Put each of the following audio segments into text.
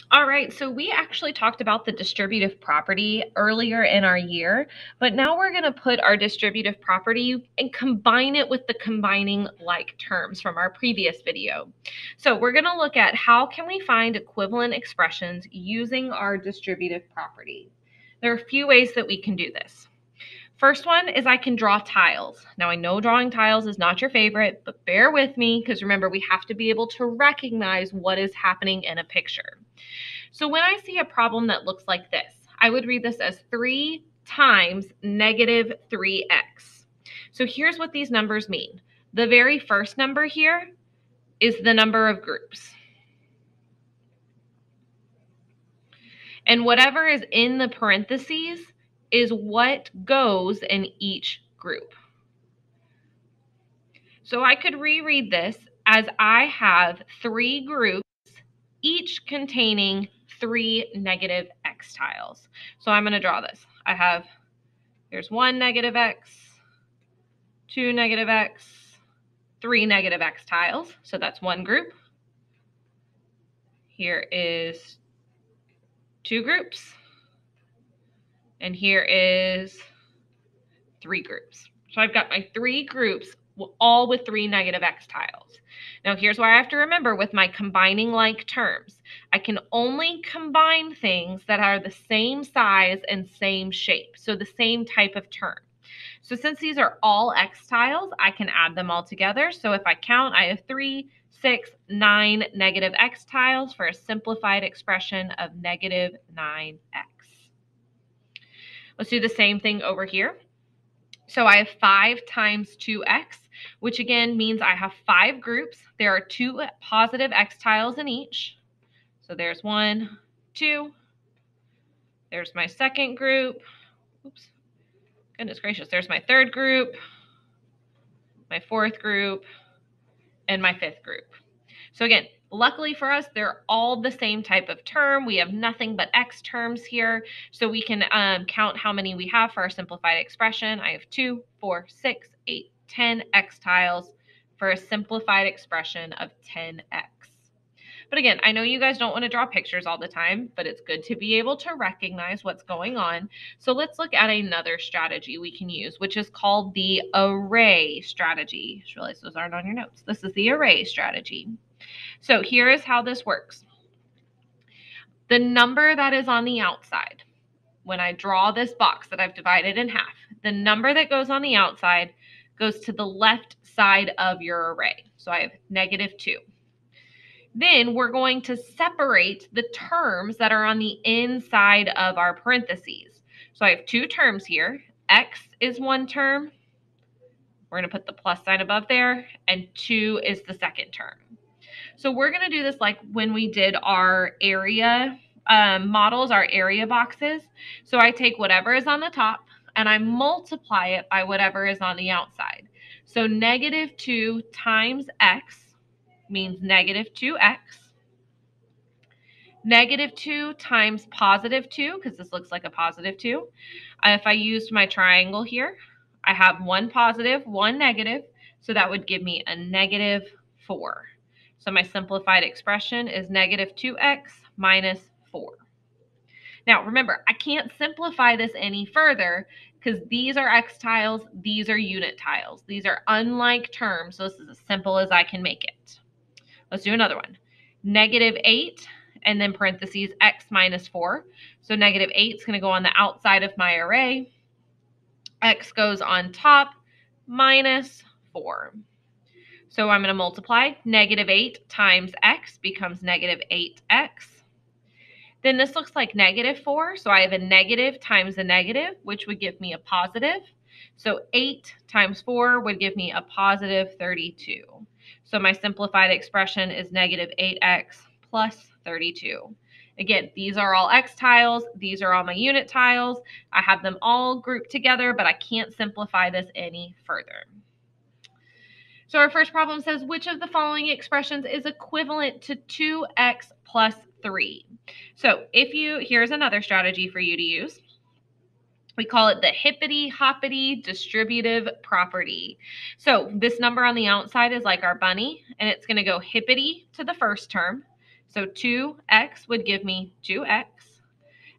All right, so we actually talked about the distributive property earlier in our year, but now we're going to put our distributive property and combine it with the combining like terms from our previous video. So we're going to look at how can we find equivalent expressions using our distributive property. There are a few ways that we can do this. First one is I can draw tiles. Now I know drawing tiles is not your favorite, but bear with me because remember we have to be able to recognize what is happening in a picture. So when I see a problem that looks like this, I would read this as 3 times negative 3x. So here's what these numbers mean. The very first number here is the number of groups. And whatever is in the parentheses is what goes in each group. So I could reread this as I have 3 groups, each containing 3 negative x tiles. So I'm going to draw this. Here's 1 negative x, 2 negative x, 3 negative x tiles. So that's one group. Here is 2 groups. And here is 3 groups. So I've got my 3 groups all with 3 negative x tiles. Now here's why I have to remember with my combining like terms. I can only combine things that are the same size and same shape, so the same type of term. So since these are all x tiles, I can add them all together. So if I count, I have 3, 6, 9 negative x tiles for a simplified expression of negative 9x. Let's do the same thing over here. So I have 5 times 2x, which again means I have 5 groups. There are 2 positive x tiles in each. So there's 1, 2. There's my second group. Oops. Goodness gracious. There's my third group, my fourth group, and my fifth group. So again, luckily for us, they're all the same type of term. We have nothing but x terms here. So we can count how many we have for our simplified expression. I have 2, 4, 6, 8, 10 x tiles for a simplified expression of 10x. But again, I know you guys don't want to draw pictures all the time, but it's good to be able to recognize what's going on. So let's look at another strategy we can use, which is called the array strategy. I just realized those aren't on your notes. This is the array strategy. So here is how this works. The number that is on the outside, when I draw this box that I've divided in half, the number that goes on the outside goes to the left side of your array. So I have -2. Then we're going to separate the terms that are on the inside of our parentheses. So I have 2 terms here. X is one term. We're going to put the plus sign above there. And 2 is the second term. So we're going to do this like when we did our area models, our area boxes. So I take whatever is on the top and I multiply it by whatever is on the outside. So -2 times x means -2x. -2 times +2, because this looks like a +2. If I used my triangle here, I have 1 positive, 1 negative, so that would give me a -4. So my simplified expression is -2x minus 4. Now remember, I can't simplify this any further because these are x tiles, these are unit tiles. These are unlike terms, so this is as simple as I can make it. Let's do another one. -8 and then parentheses x minus 4. So -8 is going to go on the outside of my array. X goes on top minus 4. So I'm going to multiply. -8 times x becomes -8x. Then this looks like -4. So I have a negative times a negative, which would give me a positive. So 8 times 4 would give me a positive 32. So my simplified expression is -8x plus 32. Again, these are all x tiles. These are all my unit tiles. I have them all grouped together, but I can't simplify this any further. So our first problem says, which of the following expressions is equivalent to 2x plus 3? So here's another strategy for you to use. We call it the Hippity Hoppity distributive property. So this number on the outside is like our bunny, and it's going to go hippity to the first term, So 2x would give me 2x.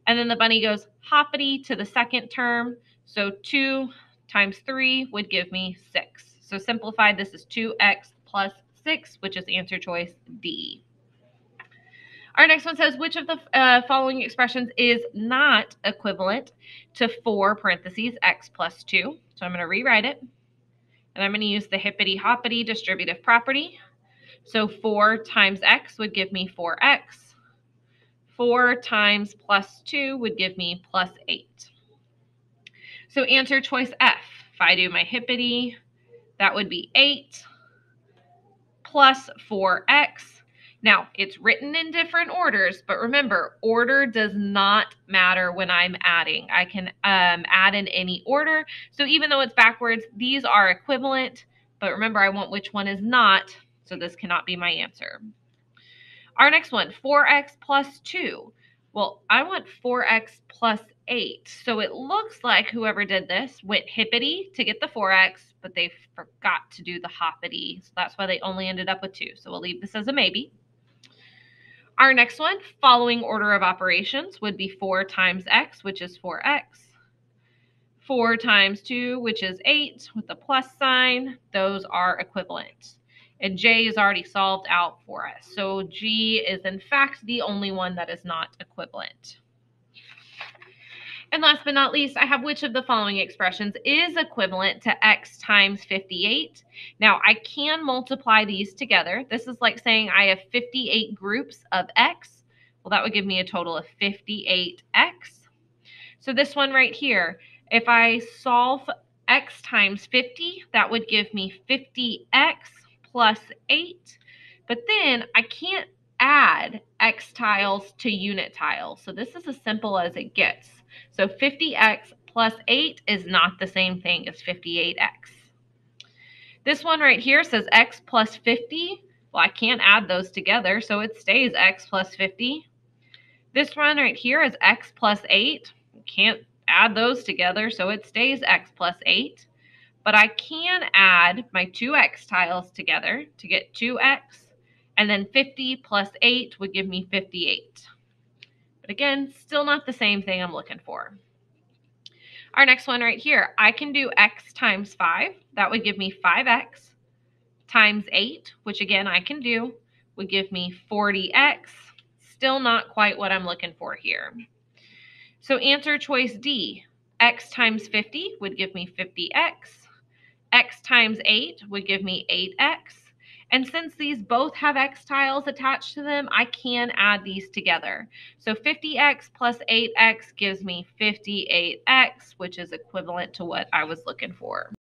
And then the bunny goes hoppity to the second term. So 2 times 3 would give me 6. So simplified, this is 2x plus 6, which is answer choice D. Our next one says, which of the following expressions is not equivalent to 4 parentheses x plus 2? So I'm going to rewrite it. And I'm going to use the hippity hoppity distributive property. So 4 times x would give me 4x. 4 times plus 2 would give me plus 8. So answer choice F. If I do my hippity, that would be 8 plus 4x. Now, it's written in different orders, but remember, order does not matter when I'm adding. I can add in any order. So even though it's backwards, these are equivalent, but remember, I want which one is not, so this cannot be my answer. Our next one, 4x plus 2. Well, I want 4x plus 8. So it looks like whoever did this went hippity to get the 4x, but they forgot to do the hoppity. So that's why they only ended up with 2. So we'll leave this as a maybe. Our next one, following order of operations, would be 4 times x, which is 4x. 4 times 2, which is 8, with the plus sign. Those are equivalent. And J is already solved out for us. So G is, in fact, the only one that is not equivalent. And last but not least, I have which of the following expressions is equivalent to x times 58. Now, I can multiply these together. This is like saying I have 58 groups of x. Well, that would give me a total of 58x. So this one right here, if I solve x times 50, that would give me 50x plus 8. But then I can't add x tiles to unit tiles. So this is as simple as it gets. So 50x plus 8 is not the same thing as 58x. This one right here says x plus 50. Well, I can't add those together, so it stays x plus 50. This one right here is x plus 8. Can't add those together, so it stays x plus 8. But I can add my 2x tiles together to get 2x, and then 50 plus 8 would give me 58. But again, still not the same thing I'm looking for. Our next one right here, I can do x times 5. That would give me 5x times 8, which again I can do, would give me 40x. Still not quite what I'm looking for here. So answer choice D, x times 50 would give me 50x. X times 8 would give me 8x. And since these both have x tiles attached to them, I can add these together. So 50x plus 8x gives me 58x, which is equivalent to what I was looking for.